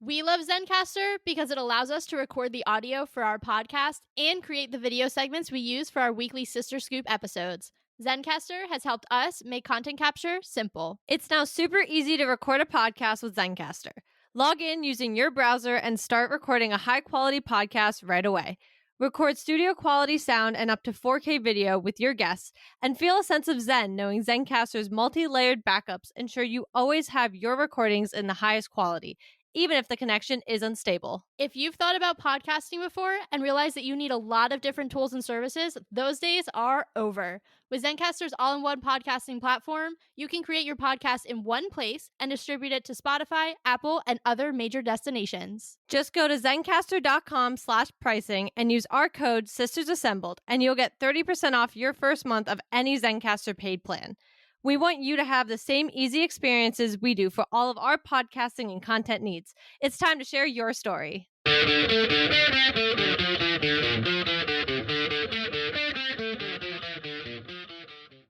We love Zencaster because it allows us to record the audio for our podcast and create the video segments we use for our weekly Sister Scoop episodes. Zencaster has helped us make content capture simple. It's now super easy to record a podcast with Zencaster. Log in using your browser and start recording a high-quality podcast right away. Record studio-quality sound and up to 4K video with your guests, and feel a sense of zen knowing Zencaster's multi-layered backups ensure you always have your recordings in the highest quality, even if the connection is unstable. If you've thought about podcasting before and realized that you need a lot of different tools and services, those days are over. With Zencaster's all-in-one podcasting platform, you can create your podcast in one place and distribute it to Spotify, Apple, and other major destinations. Just go to Zencaster.com/pricing and use our code SistersAssembled, and you'll get 30% off your first month of any Zencaster paid plan. We want you to have the same easy experiences we do for all of our podcasting and content needs. It's time to share your story.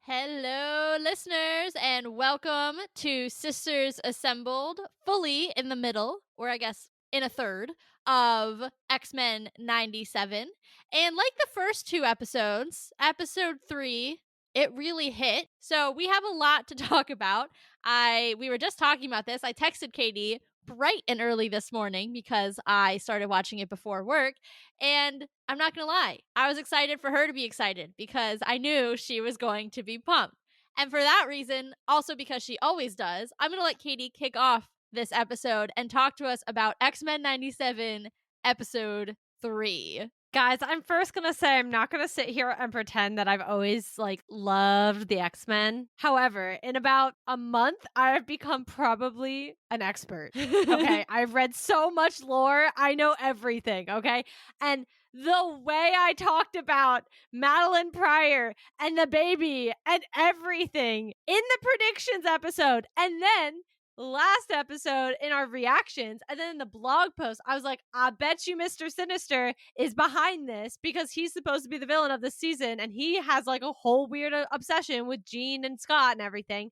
Hello, listeners, and welcome to Sisters Assembled, fully in the middle, or I guess in a third, of X-Men 97. And like the first two episodes, episode 3, it really hit. So we have a lot to talk about. We were just talking about this. I texted Katie bright and early this morning because I started watching it before work. And I'm not going to lie, I was excited for her to be excited because I knew she was going to be pumped. And for that reason, also because she always does, I'm going to let Katie kick off this episode and talk to us about X-Men 97, episode 3. Guys, I'm first going to say I'm not going to sit here and pretend that I've always loved the X-Men. However, in about a month, I've become probably an expert. Okay, I've read so much lore. I know everything, okay? And the way I talked about Madeline Pryor and the baby and everything in the predictions episode, and then last episode in our reactions, and then in the blog post, I was like, I bet you Mr. Sinister is behind this because he's supposed to be the villain of this season, and he has a whole weird obsession with Jean and Scott and everything.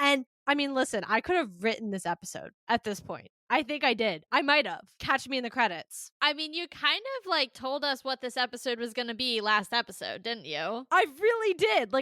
And I mean, listen, I could have written this episode at this point. I think I did. I might have. Catch me in the credits. I mean, you kind of told us what this episode was going to be last episode, didn't you? I really did.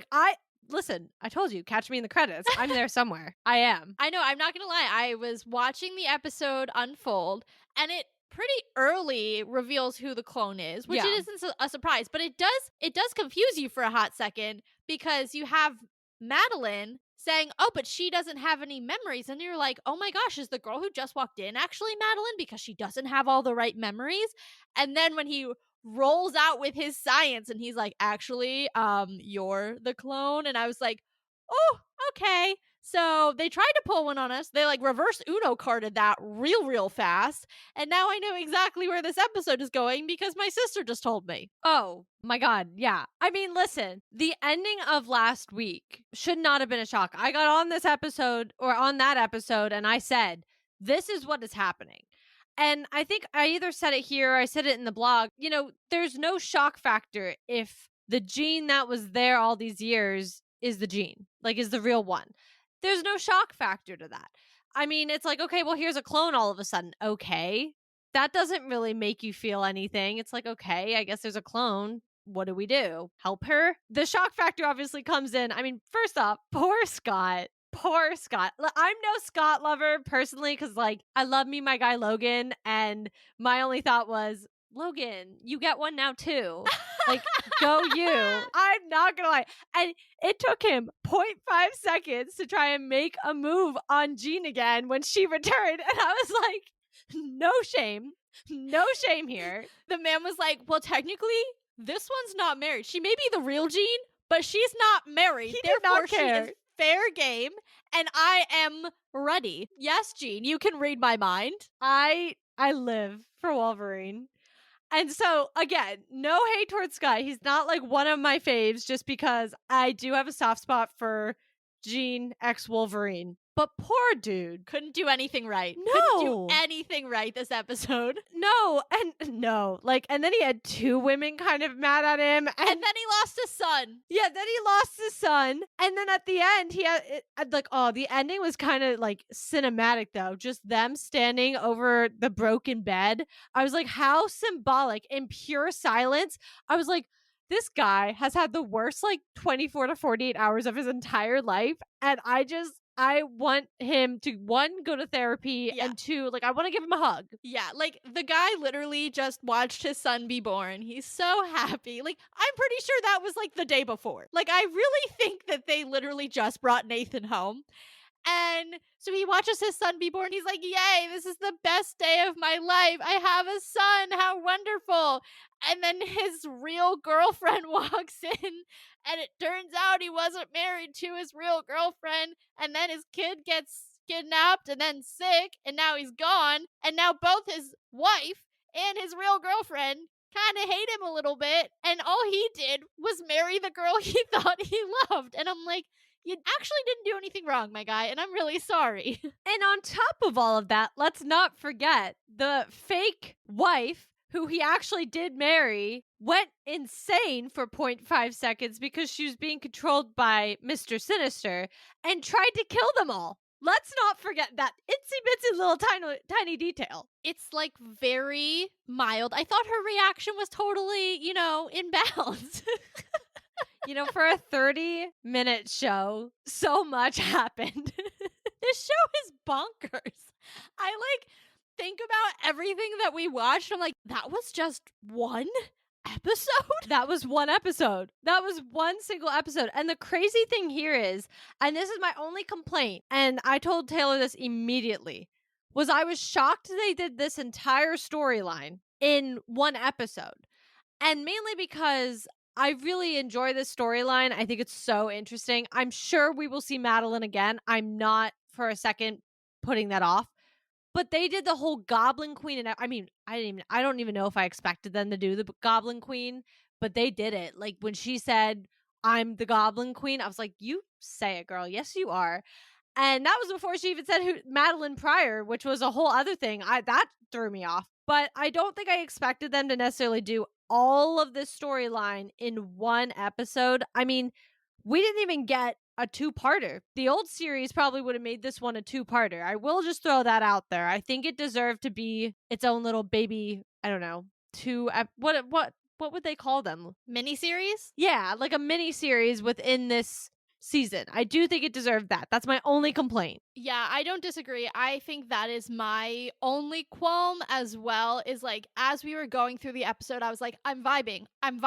Listen, I told you, catch me in the credits. I'm there somewhere. I am. I know. I'm not going to lie. I was watching the episode unfold, and it pretty early reveals who the clone is, which it isn't a surprise, but it does confuse you for a hot second because you have Madeline saying, oh, but she doesn't have any memories. And you're like, oh my gosh, is the girl who just walked in actually Madeline because she doesn't have all the right memories? And then when he rolls out with his science and he's like, actually, you're the clone. And I was like, oh, okay. So they tried to pull one on us. They reverse Uno carded that real fast. And now I know exactly where this episode is going because my sister just told me. Oh my God. Yeah. I mean, listen, the ending of last week should not have been a shock. I got on this episode or on that episode and I said, this is what is happening. And I think I either said it here or I said it in the blog. There's no shock factor if the Jean that was there all these years is the Jean, is the real one. There's no shock factor to that. I mean, it's okay, well, here's a clone all of a sudden. Okay. That doesn't really make you feel anything. It's okay, I guess there's a clone. What do we do? Help her? The shock factor obviously comes in. I mean, first off, poor Scott. Poor Scott. I'm no Scott lover personally because, I love me my guy Logan, and my only thought was, Logan, you get one now too. Go you. I'm not gonna lie. And it took him 0.5 seconds to try and make a move on Jean again when she returned, and I was like, no shame. No shame here. The man was like, well, technically, this one's not married. She may be the real Jean, but she's not married. He did not care. She is fair game, and I am ready. Yes, Jean, you can read my mind. I live for Wolverine. And so, again, no hate towards Scott. He's not one of my faves just because I do have a soft spot for Jean ex Wolverine. But poor dude. Couldn't do anything right. Couldn't do No. anything right this episode. And then he had two women kind of mad at him. And then he lost his son. Yeah, then he lost his son. And then at the end, he had the ending was kind of like cinematic though. Just them standing over the broken bed. I was like, how symbolic in pure silence. I was like, this guy has had the worst like 24 to 48 hours of his entire life. And I want him to, one, go to therapy, Yeah. and two, like, I want to give him a hug. Yeah, like the guy literally just watched his son be born. He's so happy. Like, I'm pretty sure that was like the day before. Like, I really think that they literally just brought Nathan home. And so he watches his son be born. He's like, yay, this is the best day of my life. I have a son. How wonderful. And then his real girlfriend walks in, and it turns out he wasn't married to his real girlfriend. And then his kid gets kidnapped and then sick, and now he's gone. And now both his wife and his real girlfriend kind of hate him a little bit. And all he did was marry the girl he thought he loved. And I'm like, you actually didn't do anything wrong, my guy, and I'm really sorry. And on top of all of that, let's not forget the fake wife who he actually did marry went insane for 0.5 seconds because she was being controlled by Mr. Sinister and tried to kill them all. Let's not forget that itsy bitsy little tiny detail. It's like very mild. I thought her reaction was totally, in balance. For a 30-minute show, so much happened. This show is bonkers. I think about everything that we watched. I'm like, that was just one episode? That was one episode. That was one single episode. And the crazy thing here is, and this is my only complaint, and I told Taylor this immediately, was I was shocked they did this entire storyline in one episode. And mainly because I really enjoy this storyline. I think it's so interesting. I'm sure we will see Madeline again. I'm not for a second putting that off. But they did the whole Goblin Queen, and I don't even know if I expected them to do the Goblin Queen, but they did it. Like when she said, "I'm the Goblin Queen," I was like, "You say it, girl. Yes, you are." And that was before she even said Madeline Pryor, which was a whole other thing. That threw me off. But I don't think I expected them to necessarily do all of this storyline in one episode. I mean, we didn't even get a two-parter. The old series probably would have made this one a two-parter. I will just throw that out there. I think it deserved to be its own little baby, I don't know, what would they call them? Miniseries? Yeah, like a mini series within this season. I do think it deserved that. That's my only complaint. Yeah, I don't disagree. I think that is my only qualm as well, is like, as we were going through the episode, I was like, I'm vibing. And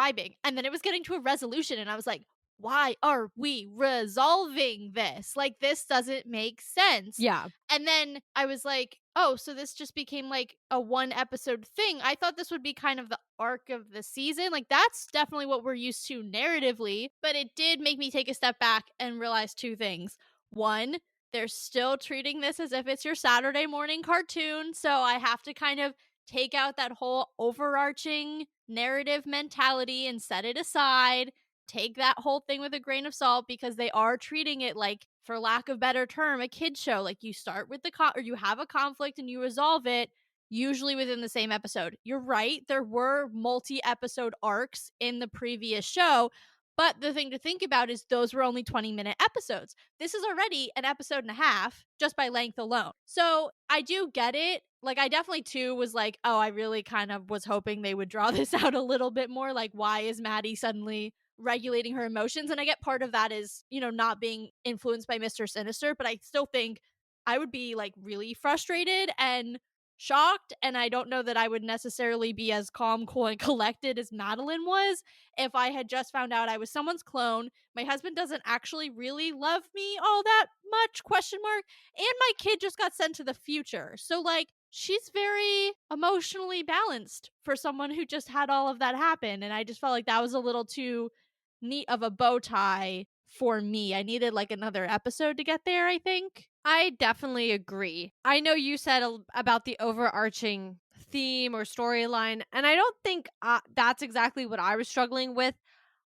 then it was getting to a resolution, and I was like, why are we resolving this? Like, this doesn't make sense. Yeah. And then I was like, oh, so this just became like a one episode thing. I thought this would be kind of the arc of the season. Like, that's definitely what we're used to narratively. But it did make me take a step back and realize two things. One, they're still treating this as if it's your Saturday morning cartoon. So I have to kind of take out that whole overarching narrative mentality and set it aside. Take that whole thing with a grain of salt, because they are treating it like, for lack of better term, a kid show. Like, you start with or you have a conflict and you resolve it, usually within the same episode. You're right, there were multi-episode arcs in the previous show, but the thing to think about is those were only 20-minute episodes. This is already an episode and a half just by length alone. So I do get it. Like, I definitely too was like, oh, I really kind of was hoping they would draw this out a little bit more. Like, why is Maddie suddenly regulating her emotions? And I get part of that is, not being influenced by Mr. Sinister, but I still think I would be like really frustrated and shocked, and I don't know that I would necessarily be as calm, cool, and collected as Madeline was if I had just found out I was someone's clone. My husband doesn't actually really love me all that much, ? And my kid just got sent to the future. So like, she's very emotionally balanced for someone who just had all of that happen, and I just felt like that was a little too neat of a bow tie for me. I needed like another episode to get there, I think. I definitely agree. I know you said about the overarching theme or storyline, and I don't think that's exactly what I was struggling with.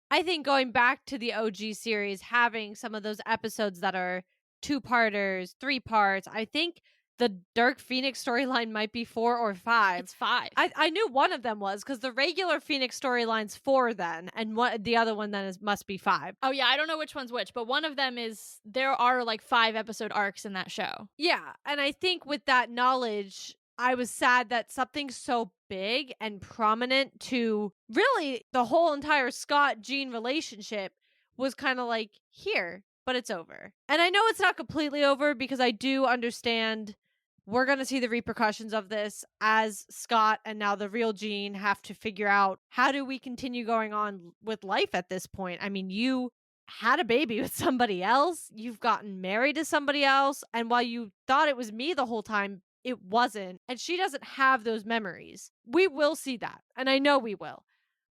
I think going back to the OG series, having some of those episodes that are two-parters, three parts, I think the Dark Phoenix storyline might be 4 or 5. It's 5. I knew one of them was because the regular Phoenix storyline's 4 then, and the other one then must be 5. Oh yeah, I don't know which one's which, but one of them is there are like 5 episode arcs in that show. Yeah, and I think with that knowledge, I was sad that something so big and prominent to really the whole entire Scott Jean relationship was kind of like here, but it's over. And I know it's not completely over because I do understand we're going to see the repercussions of this as Scott and now the real Jean have to figure out how do we continue going on with life at this point. I mean, you had a baby with somebody else, you've gotten married to somebody else, and while you thought it was me the whole time, it wasn't. And she doesn't have those memories. We will see that, and I know we will.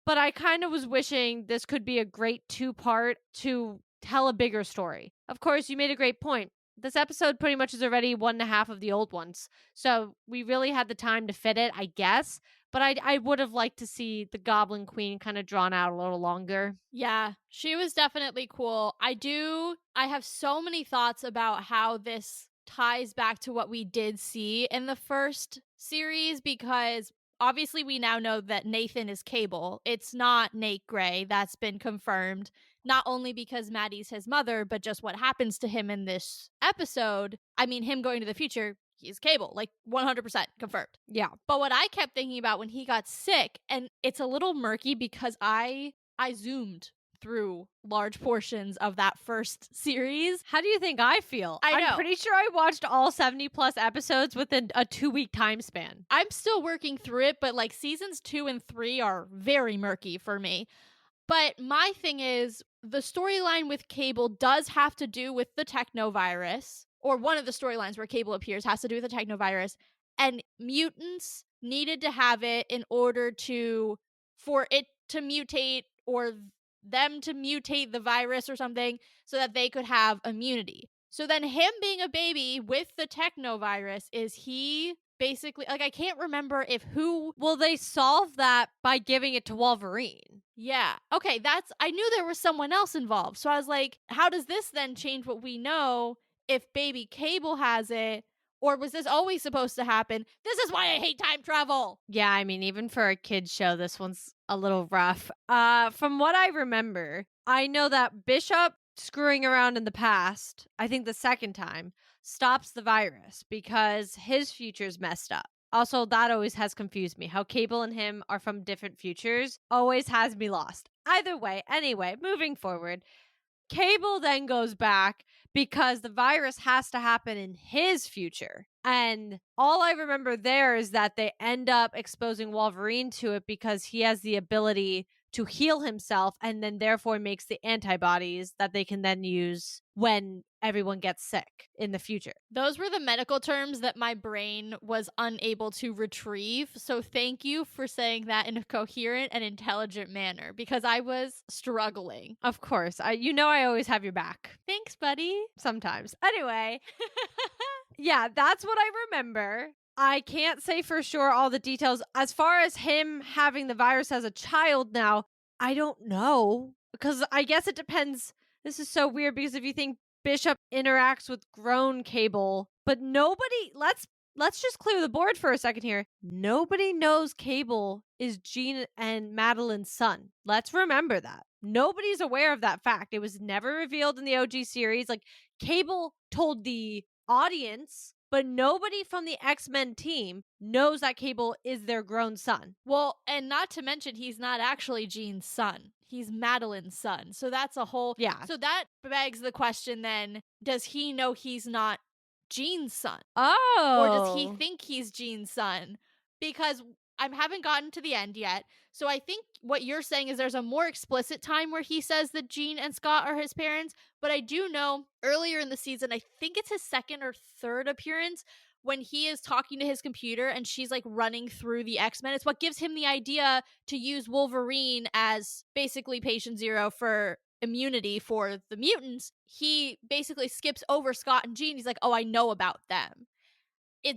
But I kind of was wishing this could be a great two-part to tell a bigger story. Of course, you made a great point. This episode pretty much is already 1.5 of the old ones. So we really had the time to fit it, I guess. But I would have liked to see the Goblin Queen kind of drawn out a little longer. Yeah, she was definitely cool. I have so many thoughts about how this ties back to what we did see in the first series because obviously we now know that Nathan is Cable. It's not Nate Gray. That's been confirmed. Not only because Maddie's his mother, but just what happens to him in this episode. I mean, him going to the future, he's Cable, like 100% confirmed. Yeah. But what I kept thinking about when he got sick, and it's a little murky because I zoomed through large portions of that first series. How do you think I feel? I know. I'm pretty sure I watched all 70 plus episodes within a 2-week time span. I'm still working through it, but like seasons 2 and 3 are very murky for me. But my thing is, the storyline with Cable does have to do with the technovirus, or one of the storylines where Cable appears has to do with the technovirus, and mutants needed to have it in order for it to mutate or them to mutate the virus or something so that they could have immunity. So then him being a baby with the technovirus, is he basically, like, I can't remember if who. Well, they solved that by giving it to Wolverine. Yeah. Okay, I knew there was someone else involved. So I was like, how does this then change what we know if baby Cable has it? Or was this always supposed to happen? This is why I hate time travel. Yeah, I mean, even for a kid's show, this one's a little rough. From what I remember, I know that Bishop screwing around in the past, I think the second time, stops the virus because his future's messed up. Also, that always has confused me. How Cable and him are from different futures always has me lost. Either way, anyway, moving forward, Cable then goes back because the virus has to happen in his future. And all I remember there is that they end up exposing Wolverine to it because he has the ability to heal himself and then therefore makes the antibodies that they can then use when everyone gets sick in the future. Those were the medical terms that my brain was unable to retrieve. So thank you for saying that in a coherent and intelligent manner because I was struggling. Of course. I always have your back. Thanks, buddy. Sometimes. Anyway, yeah, that's what I remember. I can't say for sure all the details. As far as him having the virus as a child now, I don't know. Because I guess it depends. This is so weird because if you think Bishop interacts with grown Cable, but nobody, let's just clear the board for a second here. Nobody knows Cable is Jean and Madeline's son. Let's remember that. Nobody's aware of that fact. It was never revealed in the OG series. Like, Cable told the audience, but nobody from the X-Men team knows that Cable is their grown son. Well, and not to mention, he's not actually Jean's son. He's Madeline's son. So that's a whole... Yeah. So that begs the question then, does he know he's not Jean's son? Oh. Or does he think he's Jean's son? Because I haven't gotten to the end yet. So I think what you're saying is there's a more explicit time where he says that Jean and Scott are his parents. But I do know earlier in the season, I think it's his second or third appearance, when he is talking to his computer and she's like running through the X-Men. It's what gives him the idea to use Wolverine as basically patient zero for immunity for the mutants. He basically skips over Scott and Jean. He's like, oh, I know about them.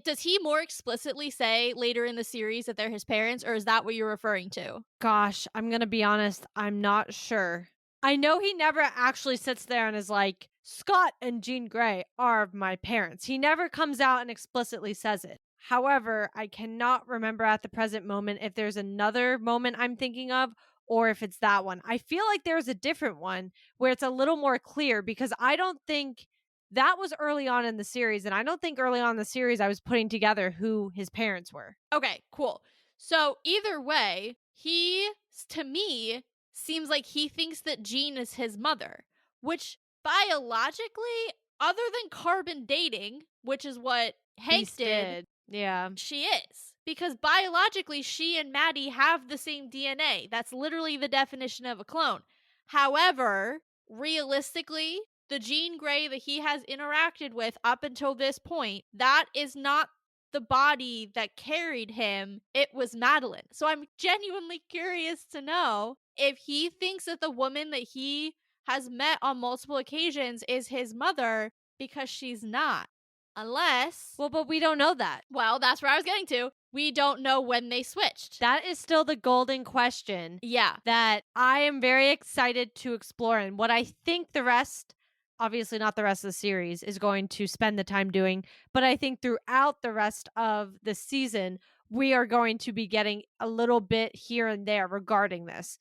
Does he more explicitly say later in the series that they're his parents, or is that what you're referring to? Gosh, I'm gonna be honest, I'm not sure. I know he never actually sits there and is like, Scott and Jean Grey are my parents. He never comes out and explicitly says it. However, I cannot remember at the present moment if there's another moment I'm thinking of or if it's that one. I feel like there's a different one where it's a little more clear because I don't think that was early on in the series. And I don't think early on in the series I was putting together who his parents were. Okay, cool. So either way, he, to me, seems like he thinks that Jean is his mother, which biologically, other than carbon dating, which is what Hank Beast did, Yeah. she is. Because biologically, she and Maddie have the same DNA. That's literally the definition of a clone. However, realistically, the Jean Grey that he has interacted with up until this point, that is not the body that carried him. It was Madeline. So I'm genuinely curious to know if he thinks that the woman that he has met on multiple occasions is his mother, because she's not. Unless, Well, but we don't know that. well, that's where I was getting to. We don't know when they switched. That is still the golden question Yeah. that I am very excited to explore. And what I think the rest, obviously not the rest of the series, is going to spend the time doing, but I think throughout the rest of the season, we are going to be getting a little bit here and there regarding this.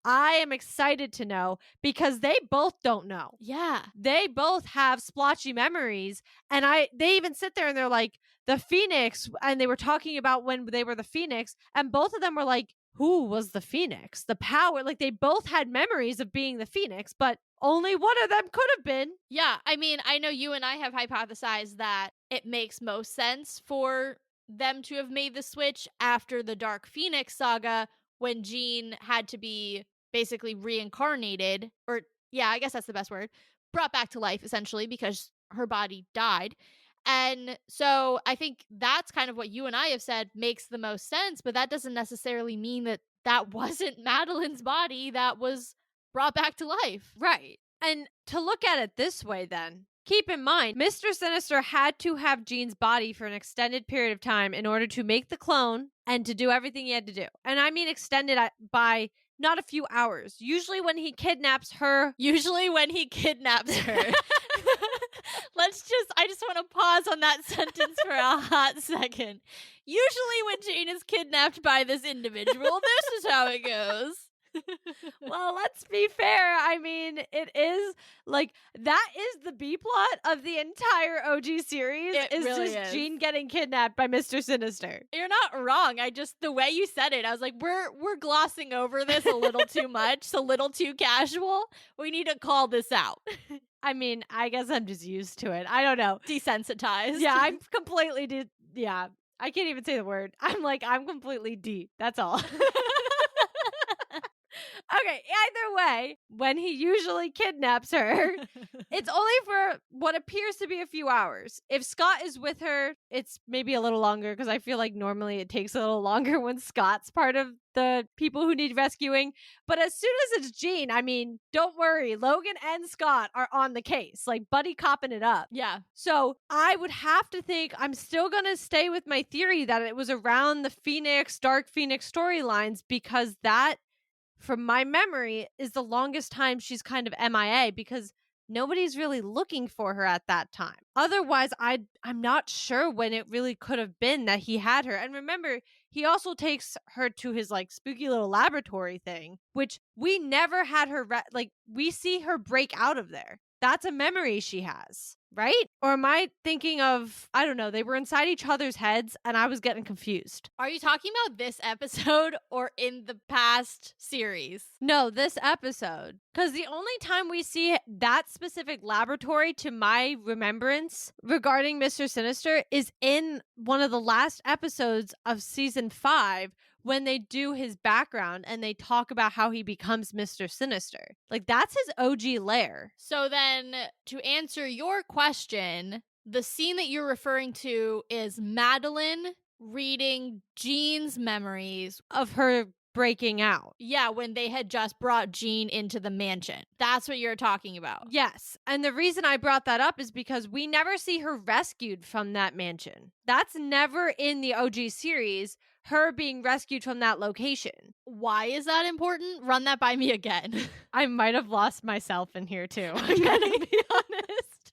I am excited to know because they both don't know. Yeah. They both have splotchy memories, and they even sit there and they're like, the Phoenix, and they were talking about when they were the Phoenix, and both of them were like, who was the Phoenix? The power, like they both had memories of being the Phoenix, but only one of them could have been. Yeah. I mean, I know you and I have hypothesized that it makes most sense for them to have made the switch after the Dark Phoenix saga, when Jean had to be basically reincarnated, or yeah, I guess that's the best word, brought back to life essentially because her body died. And so I think that's kind of what you and I have said makes the most sense, but that doesn't necessarily mean that that wasn't Madeline's body that was brought back to life. Right. And to look at it this way, then, keep in mind, Mr. Sinister had to have Jean's body for an extended period of time in order to make the clone and to do everything he had to do. And I mean extended by not a few hours. Usually when he kidnaps her. Usually when he kidnaps her. I just want to pause on that sentence for a hot second. Usually when Jane is kidnapped by this individual, this is how it goes. Well, let's be fair. I mean, it is like that is the B plot of the entire OG series. It is really just is. Jean getting kidnapped by Mr. Sinister. You're not wrong. I just, the way you said it, I was like, we're glossing over this a little too much. It's a little too casual. We need to call this out. I mean, I guess I'm just used to it. I don't know. Desensitized. Yeah, I'm completely yeah. I can't even say the word. I'm completely deep. That's all. Okay, either way, when he usually kidnaps her, it's only for what appears to be a few hours. If Scott is with her, it's maybe a little longer because I feel like normally it takes a little longer when Scott's part of the people who need rescuing. But as soon as it's Jean, I mean, don't worry. Logan and Scott are on the case, like buddy copping it up. Yeah. So I would have to think I'm still going to stay with my theory that it was around the Dark Phoenix storylines because that, from my memory, is the longest time she's kind of MIA because nobody's really looking for her at that time. Otherwise, I'm not sure when it really could have been that he had her. And remember, he also takes her to his like spooky little laboratory thing, which we never had her we see her break out of there. That's a memory she has, right? Or am I thinking of, I don't know, they were inside each other's heads and I was getting confused. Are you talking about this episode or in the past series? No, this episode. Because the only time we see that specific laboratory, to my remembrance, regarding Mr. Sinister is in one of the last episodes of season 5 when they do his background and they talk about how he becomes Mr. Sinister. Like, that's his OG lair. So then, to answer your question, the scene that you're referring to is Madeline reading Jean's memories Of her breaking out. Yeah, when they had just brought Jean into the mansion. That's what you're talking about. Yes. And the reason I brought that up is because we never see her rescued from that mansion. That's never in the OG series, her being rescued from that location. Why is that important? Run that by me again. I might have lost myself in here too. I'm Okay. going to be honest.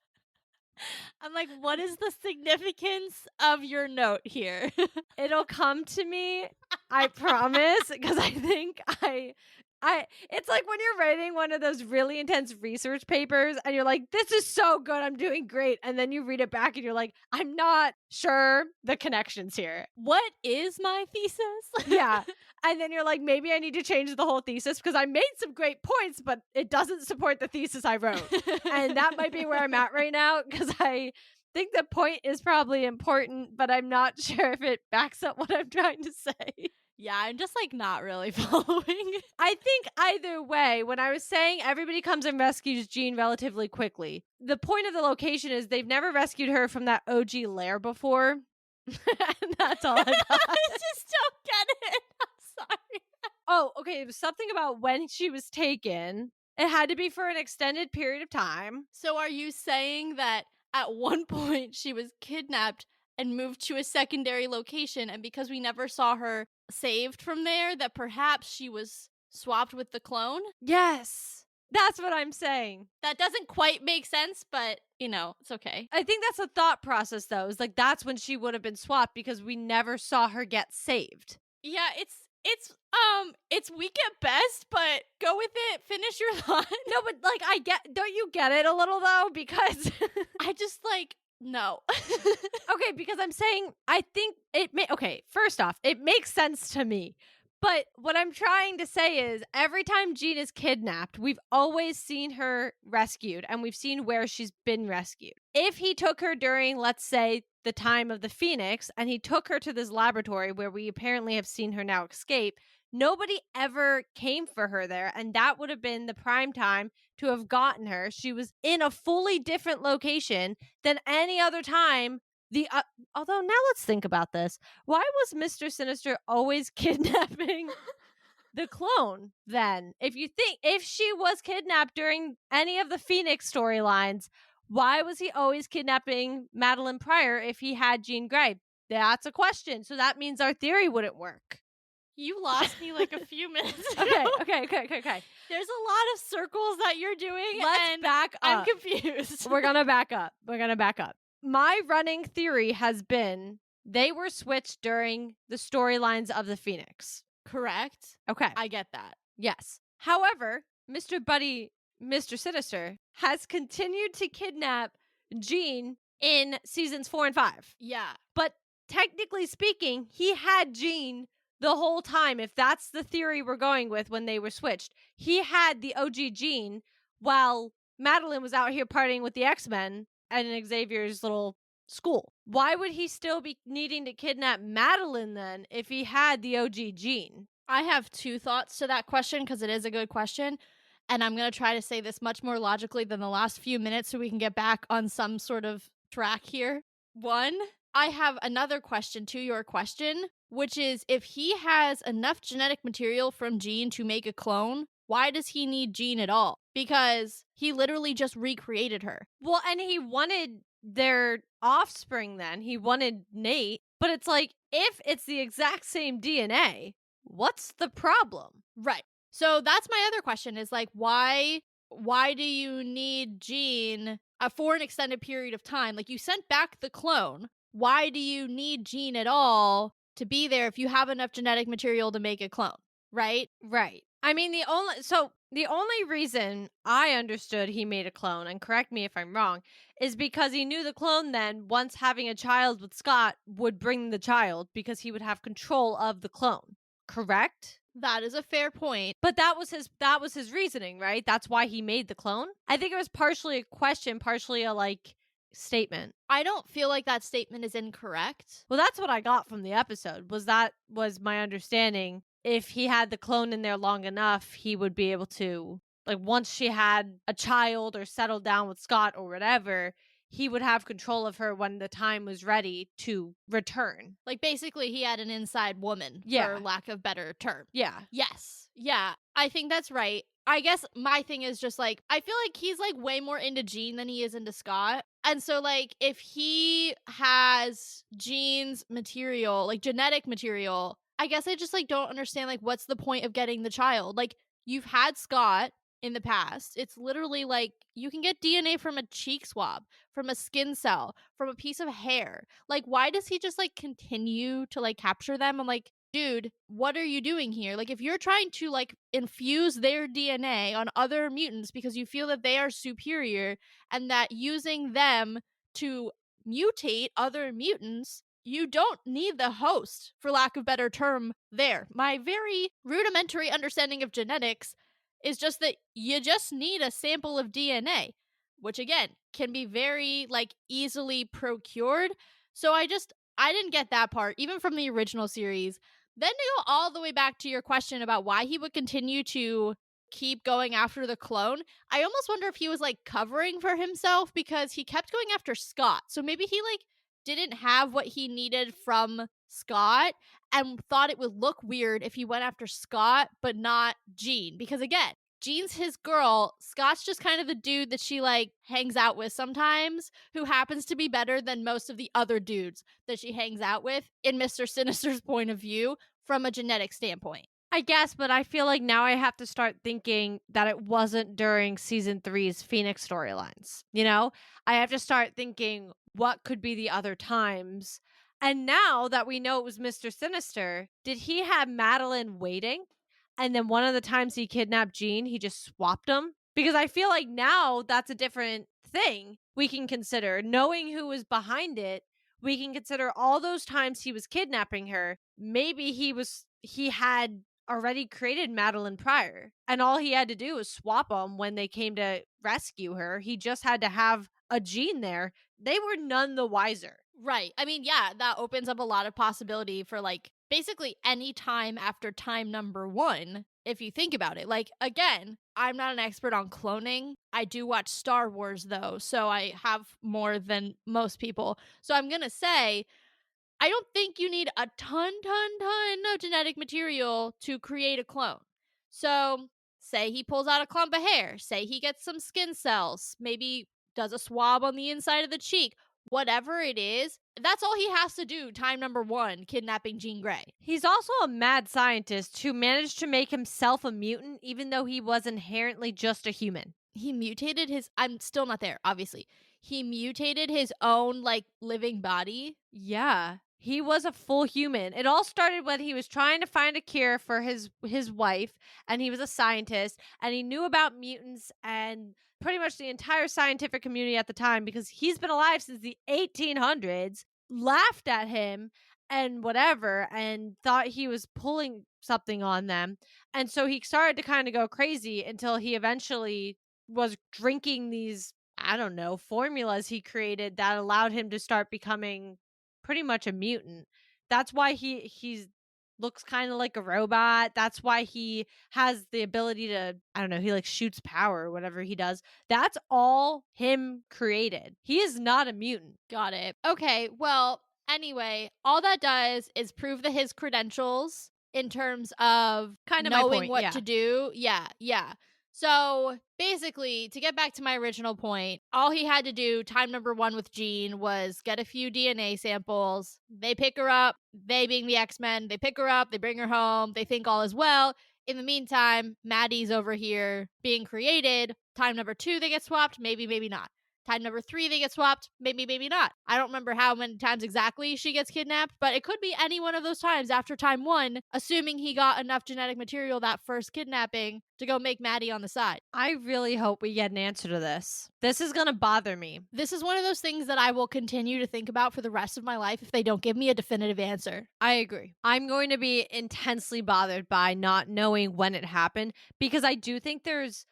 I'm like, what is the significance of your note here? It'll come to me, I promise, because I think it's like when you're writing one of those really intense research papers and you're like, this is so good, I'm doing great. And then you read it back and you're like, I'm not sure the connections here. What is my thesis? Yeah. And then you're like, maybe I need to change the whole thesis because I made some great points, but it doesn't support the thesis I wrote. And that might be where I'm at right now because I think the point is probably important, but I'm not sure if it backs up what I'm trying to say. Yeah, I'm just like not really following. I think either way, when I was saying everybody comes and rescues Jean relatively quickly, the point of the location is they've never rescued her from that OG lair before. And that's all I got. I just don't get it. I'm sorry. Oh, okay. It was something about when she was taken. It had to be for an extended period of time. So are you saying that at one point she was kidnapped and moved to a secondary location, and because we never saw her saved from there, that perhaps she was swapped with the clone? Yes. That's what I'm saying. That doesn't quite make sense, but it's okay. I think that's the thought process, though. Is like that's when she would have been swapped because we never saw her get saved. Yeah, it's weak at best, but go with it. Finish your thought. No, but like don't you get it a little though? Because I just no. okay, because I'm saying I think okay, first off, it makes sense to me. But what I'm trying to say is every time Jean is kidnapped, we've always seen her rescued and we've seen where she's been rescued. If he took her during, let's say, the time of the Phoenix and he took her to this laboratory where we apparently have seen her now escape, nobody ever came for her there. And that would have been the prime time to have gotten her. She was in a fully different location than any other time. Although now let's think about this. Why was Mr. Sinister always kidnapping the clone then? If she was kidnapped during any of the Phoenix storylines, why was he always kidnapping Madeline Pryor if he had Jean Grey? That's a question. So that means our theory wouldn't work. You lost me like a few minutes ago. Okay. There's a lot of circles that you're doing. Let's back up. I'm confused. We're gonna back up. My running theory has been they were switched during the storylines of the Phoenix. Correct. Okay. I get that. Yes. However, Mr. Sinister, has continued to kidnap Jean in seasons 4 and 5. Yeah. But technically speaking, he had Jean the whole time. If that's the theory we're going with when they were switched, he had the OG Jean while Madeline was out here partying with the X-Men at an Xavier's little school. Why would he still be needing to kidnap Madeline then if he had the OG Jean? I have two thoughts to that question because it is a good question. And I'm going to try to say this much more logically than the last few minutes so we can get back on some sort of track here. One, I have another question to your question, which is if he has enough genetic material from Jean to make a clone, why does he need Jean at all? Because he literally just recreated her. Well, and he wanted their offspring then. He wanted Nate. But it's like, if it's the exact same DNA, what's the problem? Right. So that's my other question is like, why do you need Jean for an extended period of time? Like, you sent back the clone. Why do you need Jean at all to be there if you have enough genetic material to make a clone? Right? Right. I mean, the only reason I understood he made a clone, and correct me if I'm wrong, is because he knew the clone then, once having a child with Scott, would bring the child because he would have control of the clone. Correct? That is a fair point. But that was his reasoning, right? That's why he made the clone. I think it was partially a question, partially a statement. I don't feel like that statement is incorrect. Well, that's what I got from the episode. Was my understanding. If he had the clone in there long enough, he would be able to, once she had a child or settled down with Scott or whatever, he would have control of her when the time was ready to return. Like, basically, he had an inside woman, for Yeah. lack of better term. Yeah. Yes. Yeah, I think that's right. I guess my thing is just, like, I feel like he's, like, way more into Jean than he is into Scott. And so, like, if he has Jean's material, like, genetic material, I guess I just, like, don't understand, like, what's the point of getting the child? Like, you've had Scott in the past. It's literally, like, you can get DNA from a cheek swab, from a skin cell, from a piece of hair. Like, why does he just, like, continue to, like, capture them? I'm like, dude, what are you doing here? Like, if you're trying to, like, infuse their DNA on other mutants because you feel that they are superior and that using them to mutate other mutants, you don't need the host, for lack of better term, there. My very rudimentary understanding of genetics is just that you just need a sample of DNA, which again can be very, like, easily procured. So I didn't get that part, even from the original series. Then to go all the way back to your question about why he would continue to keep going after the clone, I almost wonder if he was, like, covering for himself because he kept going after Scott. So maybe he, like, didn't have what he needed from Scott and thought it would look weird if he went after Scott but not Jean. Because again, Jean's his girl. Scott's just kind of the dude that she, like, hangs out with sometimes, who happens to be better than most of the other dudes that she hangs out with, in Mr. Sinister's point of view, from a genetic standpoint. I guess, but I feel like now I have to start thinking that it wasn't during season 3's Phoenix storylines. You know, I have to start thinking what could be the other times. And now that we know it was Mr. Sinister, did he have Madeline waiting? And then one of the times he kidnapped Jean, he just swapped them? Because I feel like now that's a different thing we can consider. Knowing who was behind it, we can consider all those times he was kidnapping her. Maybe he had already created Madeline prior, and all he had to do was swap them when they came to rescue her. He just had to have a Jean there. They were none the wiser. Right. I mean, yeah, that opens up a lot of possibility for, like, basically any time after time number 1, if you think about it. Like, again, I'm not an expert on cloning. I do watch Star Wars, though, so I have more than most people. So I'm going to say, I don't think you need a ton of genetic material to create a clone. So, say he pulls out a clump of hair, say he gets some skin cells, maybe does a swab on the inside of the cheek, whatever it is, that's all he has to do. Time number 1, kidnapping Jean Grey. He's also a mad scientist who managed to make himself a mutant even though he was inherently just a human. He mutated his, I'm still not there, obviously. He mutated his own, like, living body. Yeah. He was a full human. It all started when he was trying to find a cure for his wife, and he was a scientist, and he knew about mutants and pretty much the entire scientific community at the time, because he's been alive since the 1800s, laughed at him and whatever, and thought he was pulling something on them. And so he started to kind of go crazy until he eventually was drinking these, I don't know, formulas he created that allowed him to start becoming pretty much a mutant. That's why he's looks kind of like a robot. That's why he has the ability to, I don't know, he like shoots power or whatever he does. That's all him created. He is not a mutant. Got it. Okay, well, anyway, all that does is prove that his credentials in terms of Kind of my knowing point, what yeah. to do. Yeah. So basically, to get back to my original point, all he had to do, time number 1 with Jean, was get a few DNA samples. They pick her up. They being the X-Men, they pick her up, they bring her home, they think all is well. In the meantime, Maddie's over here being created. Time number 2, they get swapped. Maybe, maybe not. Time number 3, they get swapped. Maybe, maybe not. I don't remember how many times exactly she gets kidnapped, but it could be any one of those times after time 1, assuming he got enough genetic material that first kidnapping to go make Maddie on the side. I really hope we get an answer to this. This is going to bother me. This is one of those things that I will continue to think about for the rest of my life if they don't give me a definitive answer. I agree. I'm going to be intensely bothered by not knowing when it happened, because I do think there's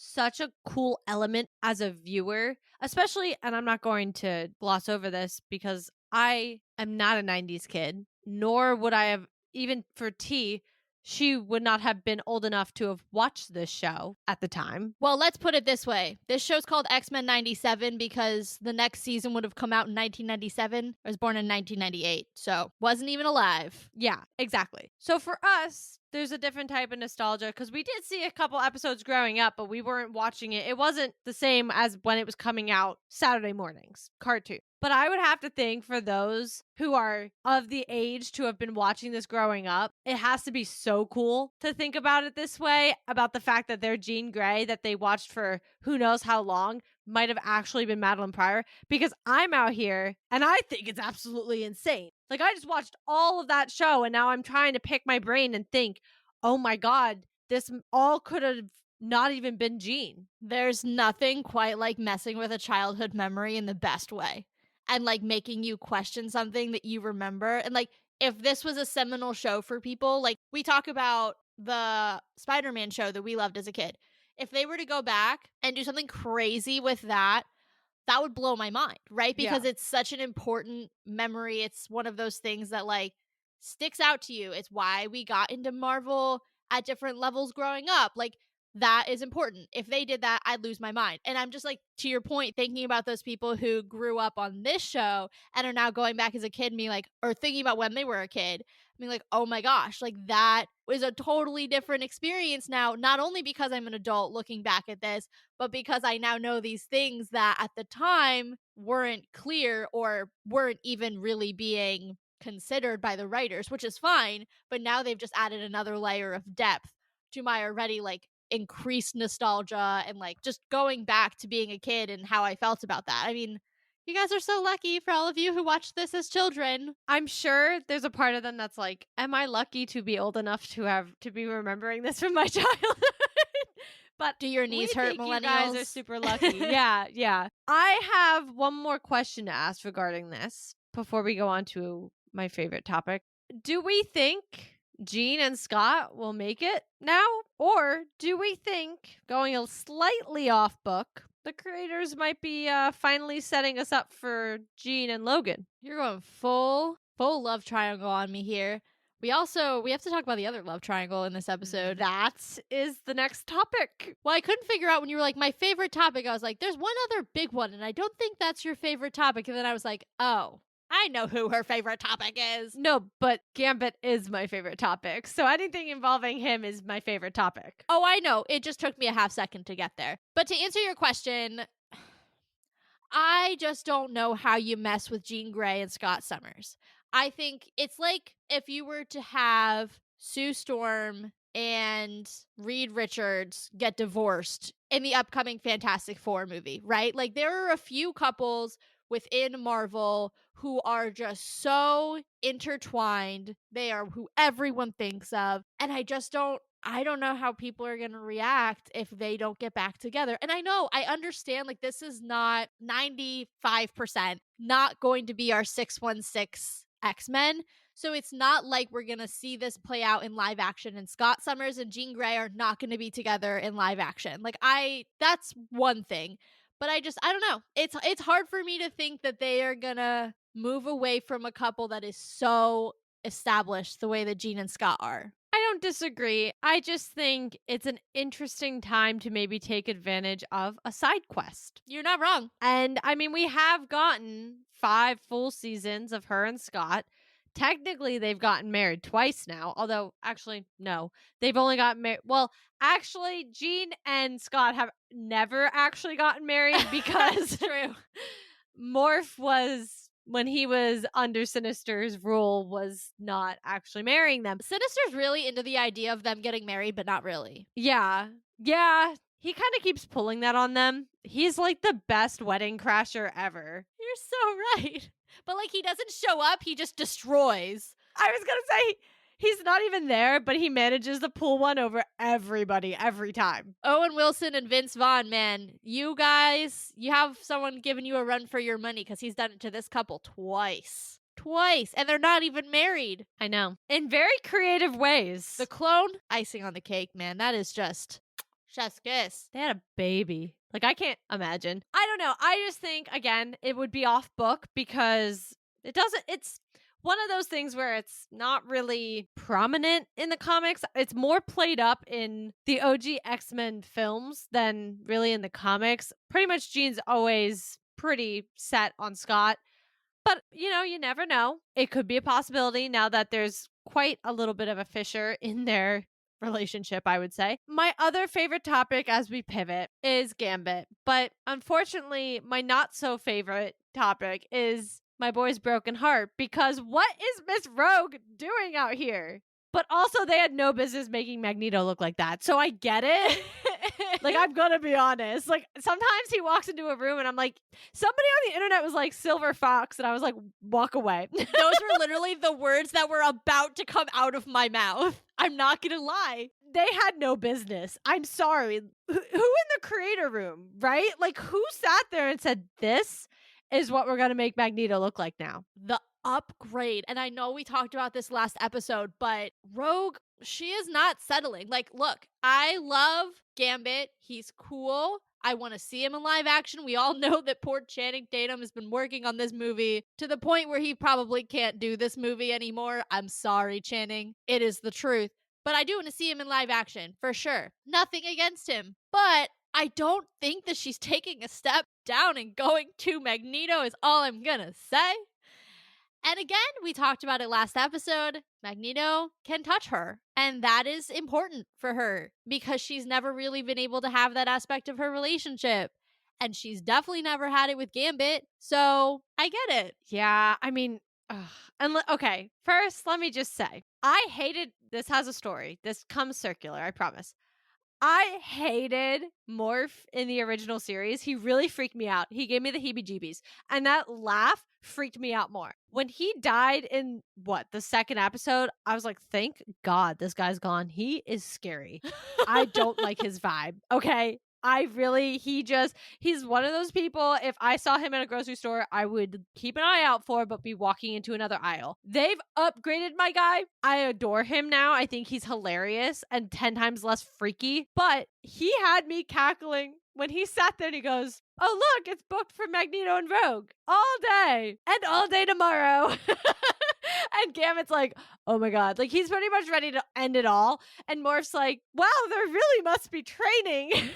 such a cool element as a viewer, especially, and I'm not going to gloss over this because I am not a 90s kid, nor would I have, even for T, she would not have been old enough to have watched this show at the time. Well, let's put it this way. This show's called X-Men 97 because the next season would have come out in 1997. I was born in 1998, so wasn't even alive. Yeah, exactly. So for us, there's a different type of nostalgia because we did see a couple episodes growing up, but we weren't watching it. It wasn't the same as when it was coming out Saturday mornings, cartoon. But I would have to think for those who are of the age to have been watching this growing up, it has to be so cool to think about it this way, about the fact that their Jean Grey that they watched for who knows how long might have actually been Madeline Pryor, because I'm out here and I think it's absolutely insane. Like, I just watched all of that show and now I'm trying to pick my brain and think, oh my God, this all could have not even been Jean. There's nothing quite like messing with a childhood memory in the best way and like making you question something that you remember. And like, if this was a seminal show for people, like we talk about the Spider-Man show that we loved as a kid. If they were to go back and do something crazy with that, that would blow my mind, right? Because it's such an important memory. It's one of those things that like sticks out to you. It's why we got into Marvel at different levels growing up. Like, that is important. If they did that, I'd lose my mind. And I'm just like, to your point, thinking about those people who grew up on this show and are now going back as a kid and being like, or thinking about when they were a kid, I mean, like, oh my gosh, like that was a totally different experience now, not only because I'm an adult looking back at this, but because I now know these things that at the time weren't clear or weren't even really being considered by the writers, which is fine. But now they've just added another layer of depth to my already like increased nostalgia and like just going back to being a kid and how I felt about that. I mean, you guys are so lucky for all of you who watched this as children. I'm sure there's a part of them that's like, am I lucky to be old enough to be remembering this from my childhood? But do your knees hurt, think millennials? You guys are super lucky. Yeah. I have one more question to ask regarding this before we go on to my favorite topic. Do we think Jean and Scott will make it now? Or do we think, going a slightly off book, the creators might be finally setting us up for Jean and Logan? You're going full love triangle on me here. We have to talk about the other love triangle in this episode. That is the next topic. Well, I couldn't figure out when you were like, my favorite topic. I was like, there's one other big one, and I don't think that's your favorite topic. And then I was like, oh, I know who her favorite topic is. No, but Gambit is my favorite topic. So anything involving him is my favorite topic. Oh, I know. It just took me a half second to get there. But to answer your question, I just don't know how you mess with Jean Grey and Scott Summers. I think it's like if you were to have Sue Storm and Reed Richards get divorced in the upcoming Fantastic Four movie, right? Like, there are a few couples within Marvel who are just so intertwined. They are who everyone thinks of. And I don't know how people are going to react if they don't get back together. And I understand, like, this is not 95% not going to be our 616 X-Men. So it's not like we're going to see this play out in live action and Scott Summers and Jean Grey are not going to be together in live action. Like, that's one thing. But I don't know. It's hard for me to think that they are going to move away from a couple that is so established the way that Jean and Scott are. I don't disagree. I just think it's an interesting time to maybe take advantage of a side quest. You're not wrong. And I mean, we have gotten 5 full seasons of her and Scott. Technically, they've gotten married twice now. Although, actually, no. They've only gotten married. Well, actually, Jean and Scott have never actually gotten married because true. Morph was, when he was under Sinister's rule, was not actually marrying them. Sinister's really into the idea of them getting married, but not really. Yeah. He kind of keeps pulling that on them. He's like the best wedding crasher ever. You're so right. But like, he doesn't show up, he just destroys. I was gonna say, he's not even there, but he manages to pull one over everybody every time. Owen Wilson and Vince Vaughn, man, you guys, you have someone giving you a run for your money because he's done it to this couple twice. And they're not even married. I know. In very creative ways. The clone, icing on the cake, man. That is just chef's kiss. They had a baby. Like, I can't imagine. I don't know. I just think, again, it would be off book because one of those things where it's not really prominent in the comics. It's more played up in the OG X-Men films than really in the comics. Pretty much Jean's always pretty set on Scott. But, you never know. It could be a possibility now that there's quite a little bit of a fissure in their relationship, I would say. My other favorite topic as we pivot is Gambit. But unfortunately, my not so favorite topic is my boy's broken heart, because what is Miss Rogue doing out here? But also, they had no business making Magneto look like that. So I get it. Like, I'm gonna be honest. Like, sometimes he walks into a room and I'm like, somebody on the internet was like Silver Fox, and I was like, walk away. Those were literally the words that were about to come out of my mouth. I'm not gonna lie. They had no business. I'm sorry. Who in the creator room, right? Like, who sat there and said, this is what we're gonna make Magneto look like now? The upgrade. And I know we talked about this last episode, but Rogue, she is not settling. Like, look, I love Gambit. He's cool. I want to see him in live action. We all know that poor Channing Tatum has been working on this movie to the point where he probably can't do this movie anymore. I'm sorry, Channing. It is the truth. But I do want to see him in live action, for sure. Nothing against him. But I don't think that she's taking a step down and going to Magneto is all I'm gonna say. And again, we talked about it last episode. Magneto can touch her. And that is important for her because she's never really been able to have that aspect of her relationship. And she's definitely never had it with Gambit. So I get it. Yeah, I mean, okay, first, let me just say, I hated, this has a story. This comes circular, I promise. I hated Morph in the original series. He really freaked me out. He gave me the heebie-jeebies. And that laugh freaked me out more. When he died in, the second episode, I was like, thank God this guy's gone. He is scary. I don't like his vibe, okay? He's one of those people, if I saw him at a grocery store, I would keep an eye out for, but be walking into another aisle. They've upgraded my guy. I adore him now. I think he's hilarious and 10 times less freaky, but he had me cackling when he sat there and he goes, oh, look, it's booked for Magneto and Rogue all day and all day tomorrow. And Gambit's like, oh my God. Like, he's pretty much ready to end it all. And Morph's like, wow, there really must be training. And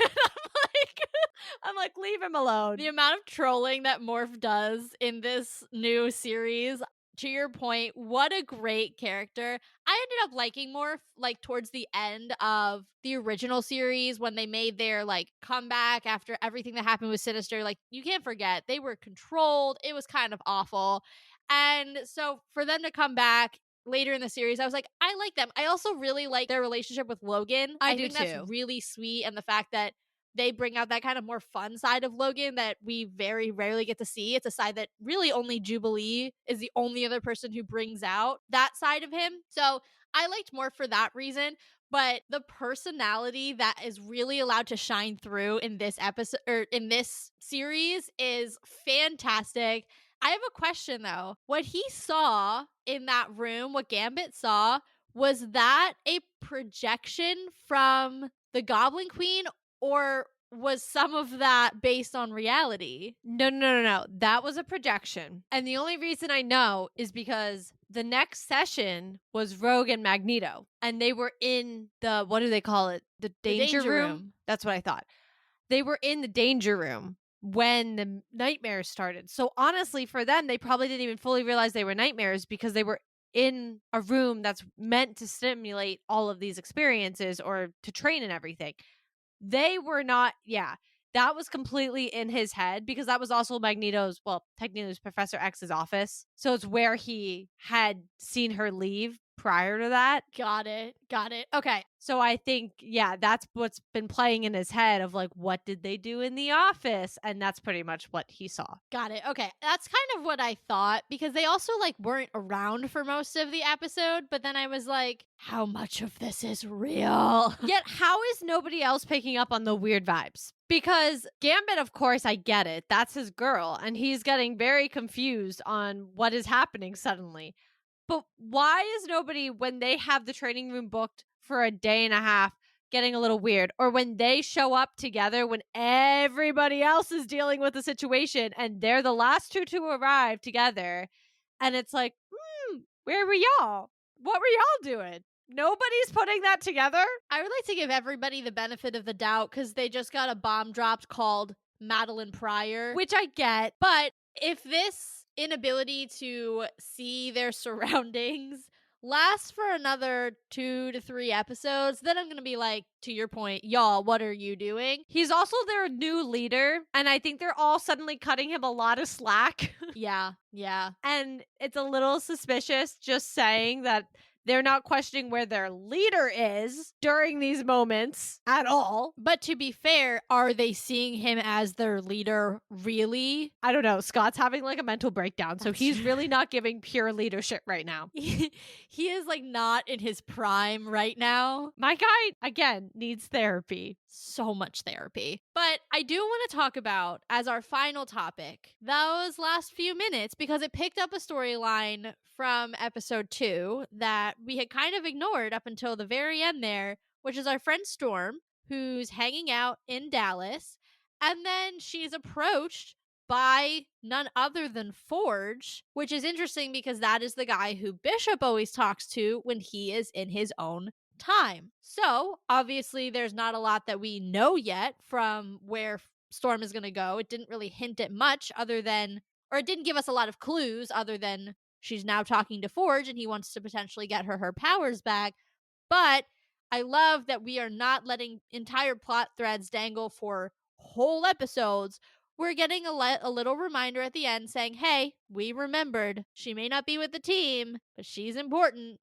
I'm like, leave him alone. The amount of trolling that Morph does in this new series, to your point, what a great character. I ended up liking Morph like towards the end of the original series when they made their like comeback after everything that happened with Sinister. Like, you can't forget, they were controlled. It was kind of awful. And so for them to come back later in the series, I was like, I like them. I also really like their relationship with Logan. I do think that's too. really sweet. And the fact that they bring out that kind of more fun side of Logan that we very rarely get to see. It's a side that really only Jubilee is the only other person who brings out that side of him. So I liked more for that reason. But the personality that is really allowed to shine through in this episode or in this series is fantastic. I have a question though. What he saw in that room, what Gambit saw, was that a projection from the Goblin Queen, or was some of that based on reality? No. That was a projection. And the only reason I know is because the next session was Rogue and Magneto. And they were in the, what do they call it? The danger room? That's what I thought. They were in the danger room when the nightmares started. So honestly, for them, they probably didn't even fully realize they were nightmares because they were in a room that's meant to stimulate all of these experiences or to train and everything. They were not, that was completely in his head because that was also Magneto's, technically it was Professor X's office. So it's where he had seen her leave prior to that. Got it. Okay. So I think, that's what's been playing in his head of like, what did they do in the office? And that's pretty much what he saw. Got it. Okay. That's kind of what I thought because they also like weren't around for most of the episode. But then I was like, how much of this is real? Yet how is nobody else picking up on the weird vibes? Because Gambit, of course, I get it. That's his girl. And he's getting very confused on what is happening suddenly. But why is nobody, when they have the training room booked for a day and a half, getting a little weird? Or when they show up together when everybody else is dealing with the situation and they're the last two to arrive together. And it's like, Where were y'all? What were y'all doing? Nobody's putting that together? I would like to give everybody the benefit of the doubt because they just got a bomb dropped called Madeline Pryor. Which I get. But if this inability to see their surroundings lasts for another 2 to 3 episodes, then I'm going to be like, to your point, y'all, what are you doing? He's also their new leader, and I think they're all suddenly cutting him a lot of slack. Yeah, yeah. And it's a little suspicious just saying that they're not questioning where their leader is during these moments at all. But to be fair, are they seeing him as their leader really? I don't know. Scott's having like a mental breakdown, so That's he's true. really not giving pure leadership right now. He is like not in his prime right now. My guy, again, needs therapy. So much therapy. But I do want to talk about, as our final topic, those last few minutes because it picked up a storyline from episode 2 that we had kind of ignored up until the very end there, which is our friend Storm, who's hanging out in Dallas. And then she's approached by none other than Forge, which is interesting because that is the guy who Bishop always talks to when he is in his own time. So, obviously, there's not a lot that we know yet from where Storm is going to go. It didn't really hint at much other than, or it didn't give us a lot of clues other than she's now talking to Forge and he wants to potentially get her powers back. But I love that we are not letting entire plot threads dangle for whole episodes. We're getting a little reminder at the end saying, hey, we remembered. She may not be with the team, but she's important.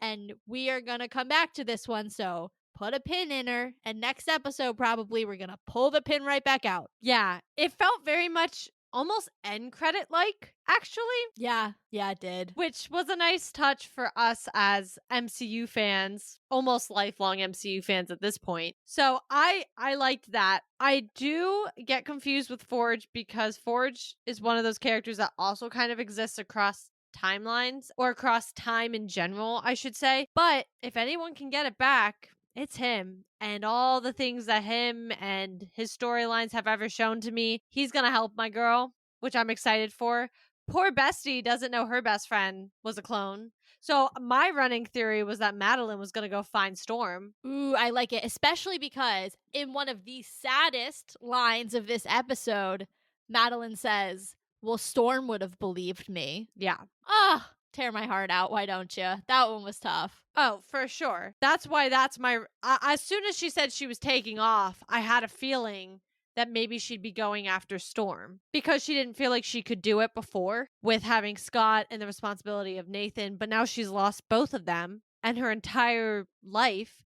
And we are going to come back to this one. So put a pin in her. And next episode, probably, we're going to pull the pin right back out. Yeah, it felt very much almost end credit like, actually. Yeah, it did. Which was a nice touch for us as MCU fans, almost lifelong MCU fans at this point. So I liked that. I do get confused with Forge because Forge is one of those characters that also kind of exists across timelines or across time in general, I should say. But if anyone can get it back, it's him. And all the things that him and his storylines have ever shown to me, he's gonna help my girl, which I'm excited for. Poor Bestie doesn't know her best friend was a clone. So my running theory was that Madeline was gonna go find Storm. Ooh, I like it, especially because in one of the saddest lines of this episode, Madeline says, well, Storm would have believed me. Yeah. Ah, tear my heart out. Why don't you? That one was tough. Oh, for sure. That's why that's my. As soon as she said she was taking off, I had a feeling that maybe she'd be going after Storm because she didn't feel like she could do it before with having Scott and the responsibility of Nathan. But now she's lost both of them and her entire life.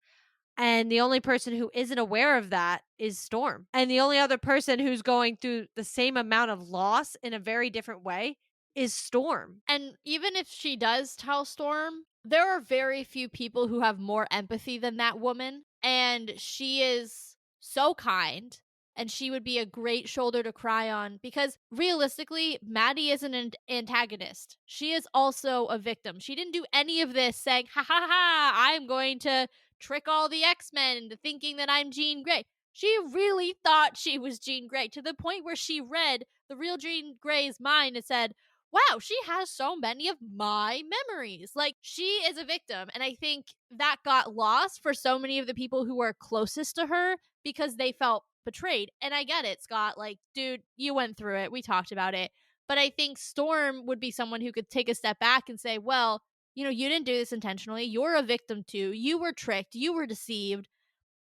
And the only person who isn't aware of that is Storm. And the only other person who's going through the same amount of loss in a very different way is Storm. And even if she does tell Storm, there are very few people who have more empathy than that woman. And she is so kind. And she would be a great shoulder to cry on because realistically, Maddie isn't an antagonist. She is also a victim. She didn't do any of this saying, ha ha ha, I'm going to trick all the X-Men into thinking that I'm Jean Grey. She really thought she was Jean Grey to the point where she read the real Jean Grey's mind and said, wow, she has so many of my memories. Like, she is a victim. And I think that got lost for so many of the people who were closest to her because they felt betrayed. And I get it, Scott. Like, dude, you went through it. We talked about it. But I think Storm would be someone who could take a step back and say, well, you know, you didn't do this intentionally. You're a victim too. You were tricked. You were deceived.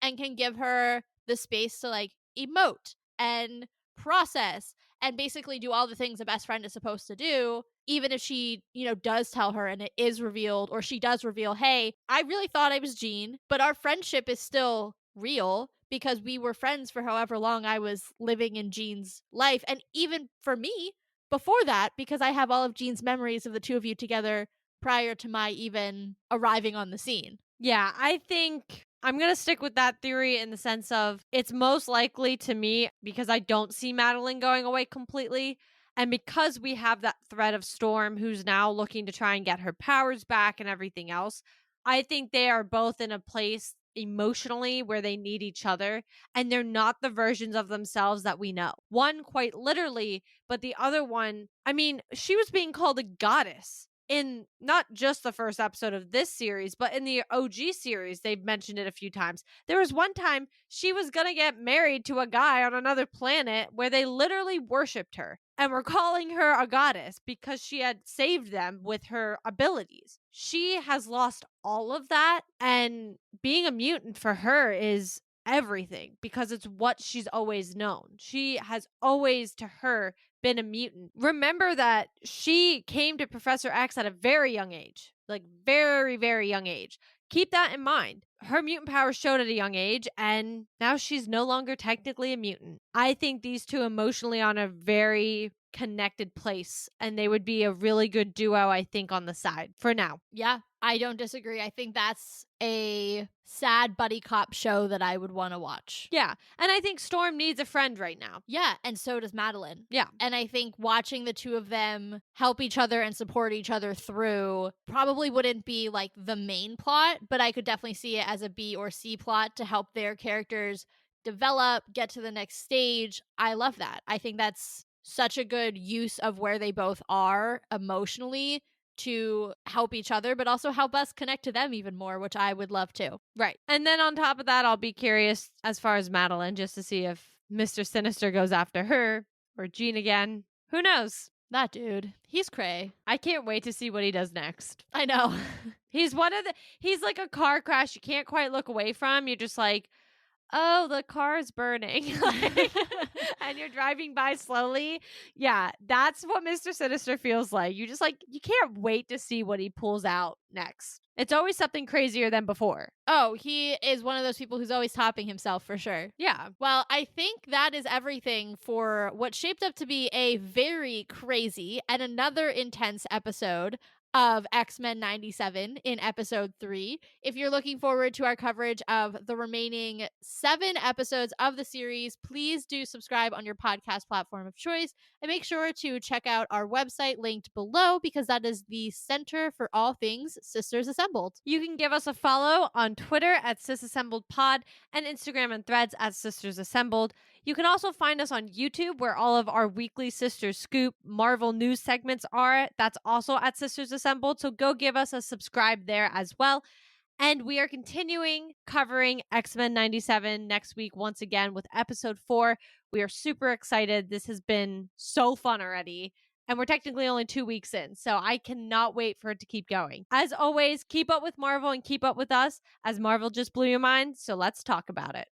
And can give her the space to like emote and process and basically do all the things a best friend is supposed to do, even if she, you know, does tell her and it is revealed, or she does reveal, hey, I really thought I was Jean, but our friendship is still real because we were friends for however long I was living in Jean's life. And even for me, before that, because I have all of Jean's memories of the two of you together prior to my even arriving on the scene. Yeah, I think I'm going to stick with that theory in the sense of it's most likely to me because I don't see Madeline going away completely. And because we have that threat of Storm who's now looking to try and get her powers back and everything else, I think they are both in a place emotionally where they need each other and they're not the versions of themselves that we know. One quite literally, but the other one, I mean, she was being called a goddess in not just the first episode of this series, but in the OG series, they've mentioned it a few times. There was one time she was going to get married to a guy on another planet where they literally worshipped her and were calling her a goddess because she had saved them with her abilities. She has lost all of that, and being a mutant for her is everything because it's what she's always known. She has always, to her, been a mutant. Remember that she came to Professor X at a very young age, like very, very young age. Keep that in mind. Her mutant powers showed at a young age, and now she's no longer technically a mutant. I think these two emotionally on a very connected place, and they would be a really good duo, I think, on the side for now. Yeah, I don't disagree. I think that's a sad buddy cop show that I would want to watch. Yeah, and I think Storm needs a friend right now. Yeah, and so does Madeline. Yeah. And I think watching the two of them help each other and support each other through probably wouldn't be like the main plot, but I could definitely see it as a B or C plot to help their characters develop, get to the next stage. I love that. I think that's such a good use of where they both are emotionally to help each other, but also help us connect to them even more, which I would love to. Right. And then on top of that, I'll be curious as far as Madeline, just to see if Mr. Sinister goes after her or Jean again. Who knows? That dude, he's cray. I can't wait to see what he does next. I know. He's like a car crash you can't quite look away from. You're just like, oh, the car is burning. And you're driving by slowly. Yeah, that's what Mr. Sinister feels like. You just you can't wait to see what he pulls out next. It's always something crazier than before. Oh, he is one of those people who's always topping himself for sure. Yeah. Well, I think that is everything for what shaped up to be a very crazy and another intense episode of X-Men 97 in episode 3. If you're looking forward to our coverage of the remaining 7 episodes of the series, please do subscribe on your podcast platform of choice and make sure to check out our website linked below because that is the center for all things Sisters Assembled. You can give us a follow on Twitter at SisAssembledPod and Instagram and Threads at Sisters Assembled. You can also find us on YouTube where all of our weekly Sisters Scoop Marvel news segments are. That's also at Sisters Assembled, so go give us a subscribe there as well. And we are continuing covering X-Men 97 next week once again with episode 4. We are super excited. This has been so fun already. And we're technically only 2 weeks in, so I cannot wait for it to keep going. As always, keep up with Marvel and keep up with us, as Marvel just blew your mind, so let's talk about it.